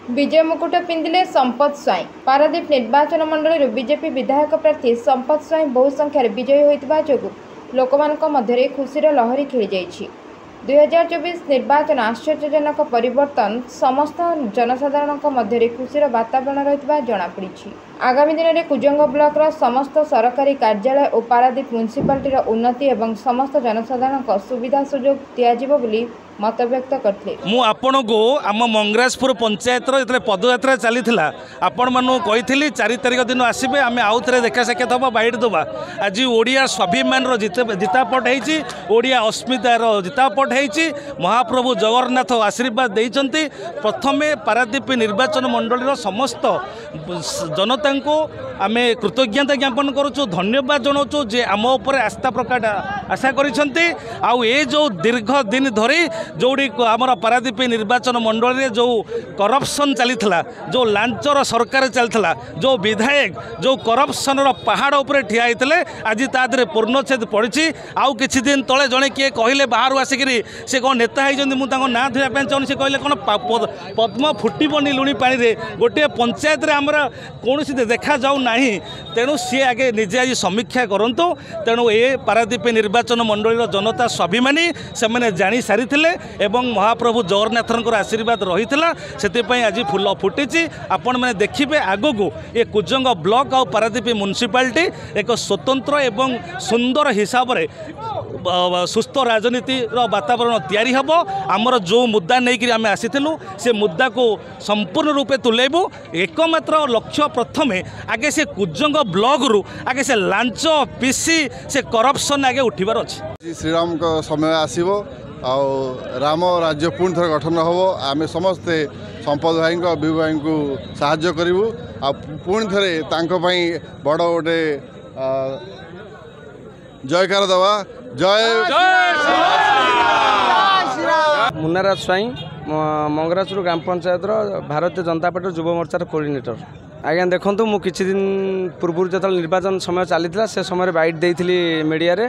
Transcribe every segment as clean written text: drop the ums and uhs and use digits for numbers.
विजय मुकुट पिंधिले संपत स्वाई। पारादीप निर्वाचन मंडल बीजेपी विधायक प्रार्थी संपत स्वाई बहु संख्यार विजयी होता जो लोकमानक मध्य खुशीर लहरी खेली जाइछि। 2024 निर्वाचन आश्चर्यजनक परिवर्तन समस्त जनसाधारण मध्य खुशीर वातावरण रही जमापड़ी। आगामी दिन में कुजंग ब्लॉक समस्त सरकारी कार्यालय और पारादीप म्युनिसिपालिटीर उन्नति एवं समस्त जनसाधारण सुविधा सुजोग दिज्व मत व्यक्त करते। मु आपण को आम मंगराजपुर पंचायत जो पदयात्रा चली आपण मानू कही 4 तारिख दिन आसबे आम आउ थे देखा साक्षात हम बाइट दबा। आज ओडिया स्वाभिमान जितापट होती, ओडिया अस्मितार जितापट होती। महाप्रभु जगन्नाथ आशीर्वाद देइचंती। प्रथमे पारादीप निर्वाचन मंडल समस्त जनता को आम कृतज्ञता ज्ञापन करुचु, धन्यवाद जनाऊँ जे आम उपर आस्था प्रकट आशा करिसेंती। आउ ए जो दीर्घ दिन धरी जोड़ी आमर पारादीप निर्वाचन मंडल में जो करप्शन चली जो लांचर सरकार चलता, जो विधायक जो करप्शन पहाड़ उपर ठिया होते आज तादे पूर्णच्छेद पड़ी। आउ किछि दिन तले जड़े किए कहले बाहर आसिक से कौन नेता होती मुझे ना धोया चाहूँ से कहले कौन पद्म फुटबनी लुणी पानी रे गोटे पंचायत आमर कौन देखा जाऊ ना। तेणु सी आगे निजे आज समीक्षा करूँ। तेणु ये पारादीप निर्वाचन मंडल जनता स्वाभिमानी से जानी सारी एवं महाप्रभु जगन्नाथर आशीर्वाद रही से आज फूल फुटी। आपण मैंने देखिए आग को ये कुजंग ब्लॉक और पारादीप म्युनिसिपालिटी एक स्वतंत्र एवं सुंदर हिसाब से सुस्थ राजनीति वातावरण तैयारी हम। आमर जो मुद्दा नहीं आम आसीलु से मुद्दा को संपूर्ण रूपे तुलेबू। एकमात्र लक्ष्य प्रथमे आगे से कुजंग ब्लॉक रु आगे से लांच पीसी से करप्शन आगे उठिबार अछि। श्रीराम का समय आसीबो आउ राम राज्य पुणी थर गठन हम। आम समस्ते संपद भाई विभू भाई को साहाय्य करूँ। आ पुणी थे बड़ गोटे जयकार दवा। जय मुन्नाराज स्वाई, मंगराजपुर ग्राम पंचायत भारतीय जनता पार्टी युव मोर्चार कोऑर्डिनेटर। आज्ञा देखूँ मु किछि दिन पूर्व जो निर्वाचन समय चली से समय बाइट देइथिली मीडिया रे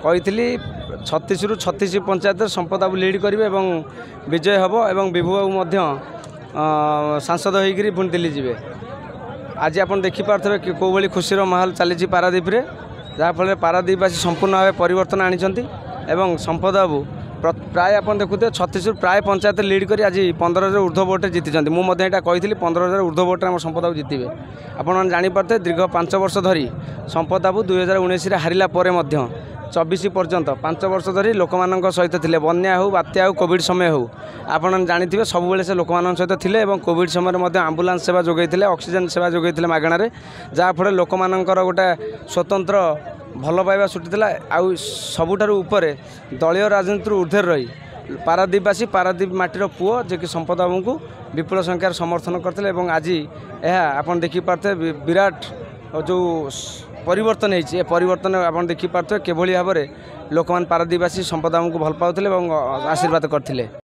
कही 36 रु 36 पंचायत संपद बाबू लीड करेंगे और विजय हम और विभू बाबू सांसद होकर पुणी दिल्ली जी। आज आप देखिपे कौ भाई खुशीर माहौल चली पारादीप रे, जहाँफल पारादीपवासी संपूर्ण भाव परिवर्तन आनी संपद बाबू प्राय आप देखुए 36 प्राय पंचायत लीड कर आज 15,000 ऊर्ध्व भोटे जीति। मुझे कही 15,000 ऊर्ध्व भोटे आम संपद बाबू जीतबे। आपने जानीपारे दीर्घ 5 वर्ष धरी संपद बाबू 2019 हारिला 24 पर्यंत 5 वर्ष धरी लोक मान सहित थे। बन्या हो, बात्या हो, कोविड समय हो, आपन जानी सब से लोक मान सहित थे। कोविड समय आम्बुलांस सेवा जोगैते, ऑक्सीजन सेवा जोगैते मागणार, जहाँफल लोक मानकर गोटे स्वतंत्र भल पाइबा सुटिला। आउ सबुठारु उपरे दलीय राजनीति ऊर्ध्वर रही पारादीपवासी पारादीप माटीर पुओ जे कि संपद बाबू को विपुल संख्यार समर्थन करते। आज यह आप देखिपारे विराट जो परिवर्तन होती परिवर्तन आप देखिपारे किभली भाव में लोक पारादीपवासी संपद बाबू को भल पाते आशीर्वाद करते।